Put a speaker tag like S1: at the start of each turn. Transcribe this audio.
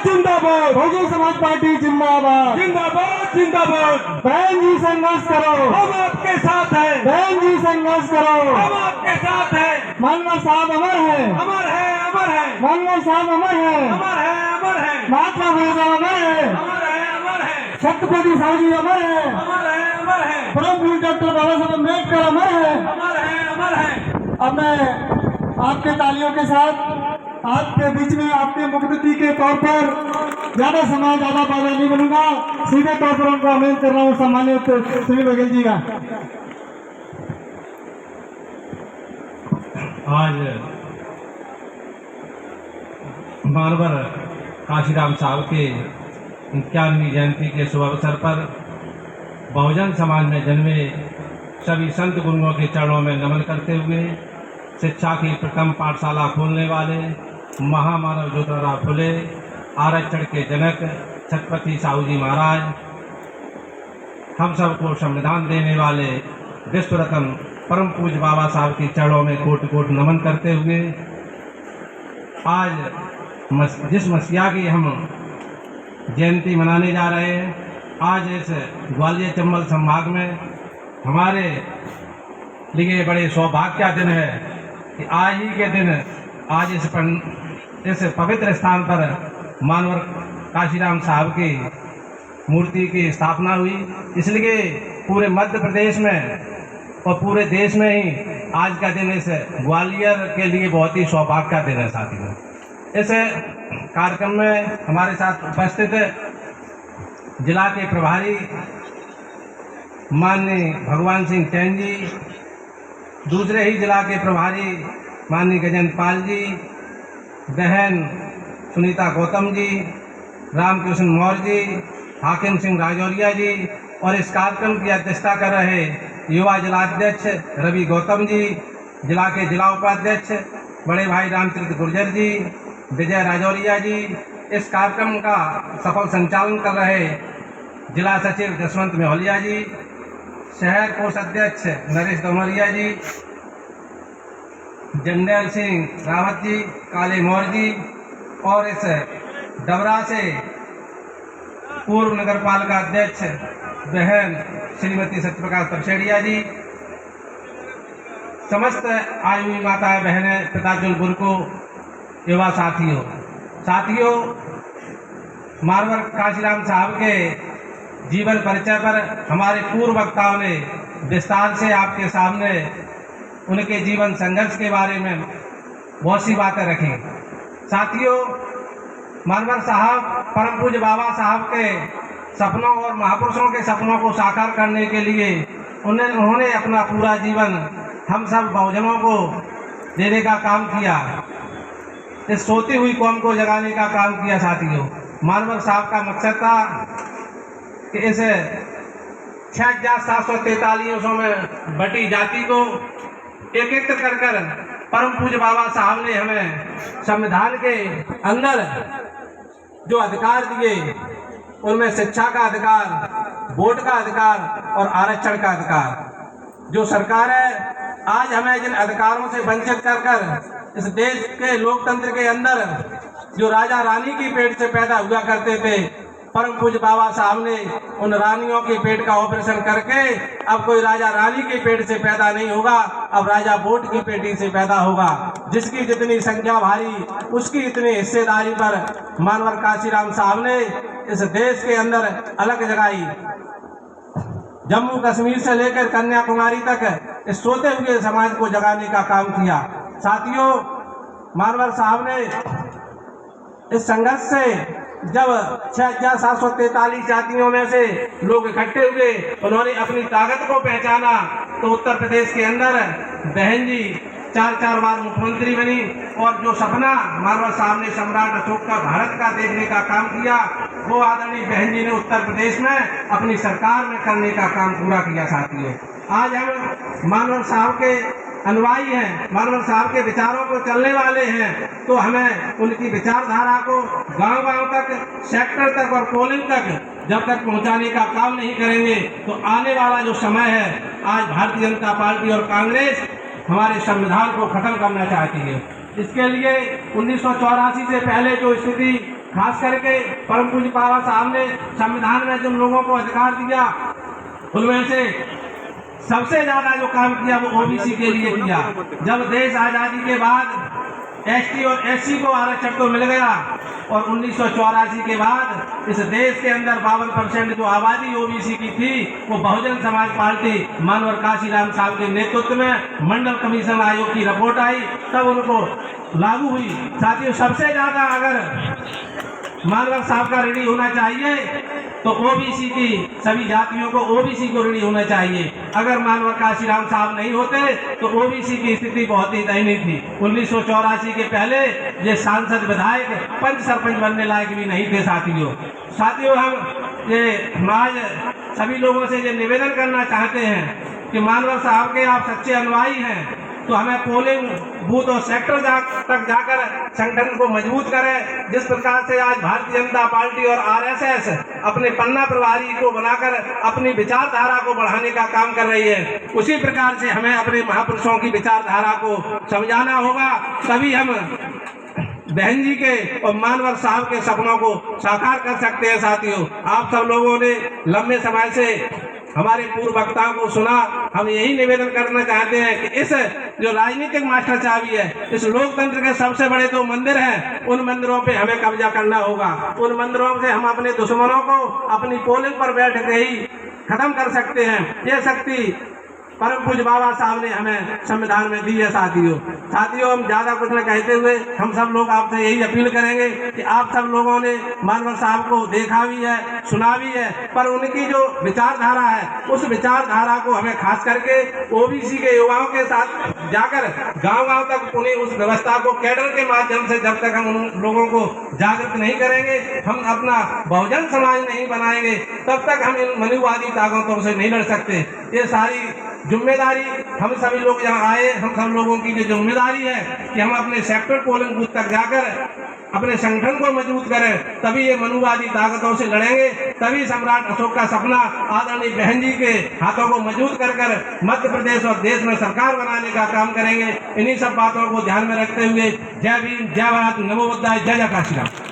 S1: जिंदाबाद,
S2: बहुजन समाज पार्टी जिंदाबाद,
S1: जिंदाबाद जिंदाबाद।
S2: बहन जी संघर्ष करो,
S1: हम आपके साथ हैं,
S2: बहन जी संघर्ष करो।
S1: हम आपके साथ हैं।
S2: मनवर साहब अमर है,
S1: अमर है, अमर है,
S2: मनवर साहब अमर है,
S1: अमर है, अमर है,
S2: महात्मा गांधी अमर है,
S1: अमर है, अमर है,
S2: छत्रपति साहू अमर है,
S1: अमर है, अमर है,
S2: परम पूज्य डॉक्टर बाबा साहब अम्बेडकर अमर है।
S1: अमर है, अमर है।
S2: अब मैं आपके तालियों के साथ आपके बीच में आपके मुख्यति के तौर पर ज्यादा समय ज्यादा बाधा नहीं बनूंगा, सीधे तौर पर उनको आह्वान कर रहा हूँ सम्मानित सुनील बघेल जी का।
S3: आज मानवर काशीराम साहब के 51वीं जयंती के शुभ अवसर पर बहुजन समाज में जन्मे सभी संत गुरुओं के चरणों में नमन करते हुए शिक्षा की प्रथम पाठशाला खोलने वाले महामानव ज्योतिराव फुले, आरक्षण के जनक छत्रपति साहू जी महाराज, हम सबको संविधान देने वाले विश्व रत्न परम पूज्य बाबा साहब के चरणों में कोटि कोटि नमन करते हुए आज जिस मसीहा की हम जयंती मनाने जा रहे हैं, आज इस ग्वालियर चंबल संभाग में हमारे लिए बड़े सौभाग्य का दिन है कि आज ही के दिन आज इस पवित्र स्थान पर मानवर काशीराम साहब की मूर्ति की स्थापना हुई। इसलिए पूरे मध्य प्रदेश में और पूरे देश में ही आज का दिन इस ग्वालियर के लिए बहुत ही सौभाग्य का दिन है। साथियों, इस कार्यक्रम में हमारे साथ उपस्थित जिला के प्रभारी माननीय भगवान सिंह चैन जी, दूसरे ही जिला के प्रभारी माननीय गजेंद्र पाल जी, बहन सुनीता गौतम जी, रामकृष्ण मौर्य जी, हाकिम सिंह राजौरिया जी और इस कार्यक्रम की अध्यक्षता कर रहे युवा जिलाध्यक्ष रवि गौतम जी, जिला के जिला उपाध्यक्ष बड़े भाई रामचरित गुर्जर जी, विजय राजौरिया जी, इस कार्यक्रम का सफल संचालन कर रहे जिला सचिव जसवंत मेहलिया जी, शहर कोषाध्यक्ष नरेश डोमरिया जी, जंडेल सिंह रावत जी, काले मौर्य जी और इस डबरा से पूर्व नगर पालिका अध्यक्ष बहन श्रीमती सत्यप्रकाश परसेड़िया जी, समस्त आयु माता बहनें, पिताजुल गुरु, युवा साथियों, मानवर काशीराम साहब के जीवन परिचय पर हमारे पूर्व वक्ताओं ने विस्तार से आपके सामने उनके जीवन संघर्ष के बारे में बहुत सी बातें रखी। साथियों, मानवर साहब परम पूज्य बाबा साहब के सपनों और महापुरुषों के सपनों को साकार करने के लिए उन्होंने अपना पूरा जीवन हम सब बहुजनों को देने का काम किया, इस सोती हुई कौम को जगाने का काम किया। साथियों, मानवर साहब का मकसद था कि इस 6,743 में बटी जाति को एकत्र कर परम पूज्य बाबा साहब ने हमें संविधान के अंदर जो अधिकार दिए, उनमें शिक्षा का अधिकार, वोट का अधिकार और आरक्षण का अधिकार। जो सरकार है आज हमें जिन अधिकारों से वंचित कर इस देश के लोकतंत्र के अंदर जो राजा रानी की पेट से पैदा हुआ करते थे, परम पूज्य बाबा साहब ने उन रानियों के पेट का ऑपरेशन करके अब कोई राजा रानी के पेट से पैदा नहीं होगा, अब राजा वोट की पेटी से पैदा होगा। जिसकी जितनी संख्या भारी उसकी इतनी हिस्सेदारी पर मानवर काशीराम साहब ने इस देश के अंदर अलग जगाई। जम्मू कश्मीर से लेकर कन्याकुमारी तक इस सोते हुए समाज को जगाने का काम किया। साथियों, मानवर साहब ने इस संघर्ष से जब 6,743 जातियों में से लोग इकट्ठे हुए, उन्होंने अपनी ताकत को पहचाना तो उत्तर प्रदेश के अंदर बहन जी 4 बार मुख्यमंत्री बनी और जो सपना मानवर साहब ने सम्राट अशोक का भारत का देखने का काम किया, वो आदरणीय बहन जी ने उत्तर प्रदेश में अपनी सरकार में करने का काम पूरा किया। साथियों, आज हम मानवर साहब के अनुयायी हैं, मानवर साहब के विचारों को चलने वाले हैं, तो हमें उनकी विचारधारा को गांव-गांव तक, सेक्टर तक और पोलिंग तक जब तक पहुंचाने का काम नहीं करेंगे तो आने वाला जो समय है, आज भारतीय जनता पार्टी और कांग्रेस हमारे संविधान को खत्म करना चाहती है। इसके लिए 1984 से पहले जो स्थिति खास करके परम पूज्य बाबा साहब ने संविधान में जिन लोगों को अधिकार दिया उनमें से सबसे ज्यादा जो काम किया वो ओबीसी के लिए किया। जब देश आजादी के बाद एसटी और एससी को आरक्षण तो मिल गया और 1984 के बाद इस देश के अंदर 52% जो आबादी ओबीसी की थी वो बहुजन समाज पार्टी मानवर काशीराम साहब के नेतृत्व में मंडल कमीशन आयोग की रिपोर्ट आई तब उनको लागू हुई। साथियों, सबसे ज्यादा अगर मानवर साहब का ऋणी होना चाहिए तो ओबीसी की सभी जातियों को ओबीसी को ऋणी होना चाहिए। अगर मानवर काशीराम साहब नहीं होते तो ओबीसी की स्थिति बहुत ही दयनीय थी। 1984 के पहले ये सांसद विधायक पंच सरपंच बनने लायक भी नहीं थे। साथियों हम ये आज सभी लोगों से ये निवेदन करना चाहते हैं कि मानवर साहब के आप सच्चे अनुयायी हैं तो हमें पोलिंग बूथ और सेक्टर तक जाकर संगठन को मजबूत करें। जिस प्रकार से आज भारतीय जनता पार्टी और आरएसएस अपने पन्ना प्रभारी को बनाकर अपनी विचारधारा को बढ़ाने का काम कर रही है, उसी प्रकार से हमें अपने महापुरुषों की विचारधारा को समझाना होगा। तभी हम बहन जी के और मानवर साहब के सपनों को साकार कर सकते हैं। साथियों, आप सब लोगों ने लंबे समय से हमारे पूर्व वक्ताओं को सुना। हम यही निवेदन करना चाहते हैं कि इस जो राजनीतिक मास्टर चाबी है, इस लोकतंत्र के सबसे बड़े दो मंदिर हैं, उन मंदिरों पे हमें कब्जा करना होगा। उन मंदिरों से हम अपने दुश्मनों को अपनी पोलिंग पर बैठ के ही खत्म कर सकते हैं। ये शक्ति परम पूज्य बाबा साहब ने हमें संविधान में दी है। साथियों हम ज्यादा कुछ न कहते हुए हम सब लोग आपसे यही अपील करेंगे कि आप सब लोगों ने मानवर साहब को देखा भी है, सुना भी है, पर उनकी जो विचारधारा है उस विचारधारा को हमें खास करके ओबीसी के युवाओं के साथ जाकर गांव-गांव तक उन्हें उस व्यवस्था को कैडर के माध्यम से जब तक हम उन लोगों को जागृत नहीं करेंगे, हम अपना बहुजन समाज नहीं बनाएंगे, तब तक हम इन मनुवादी ताकतों से नहीं लड़ सकते। ये सारी जिम्मेदारी हम सभी लोग यहाँ आए, हम सब लोगों की जो जिम्मेदारी है कि हम अपने सेक्टर पोलिंग बूथ तक जाकर अपने संगठन को मजबूत करें, तभी ये मनुवादी ताकतों से लड़ेंगे, तभी सम्राट अशोक का सपना आदरणीय बहन जी के हाथों को मजबूत कर मध्य प्रदेश और देश में सरकार बनाने का काम करेंगे। इन्हीं सब बातों को ध्यान में रखते हुए जय भीम, जय भारत, नमो बुद्धाय, जय जय काशीराम।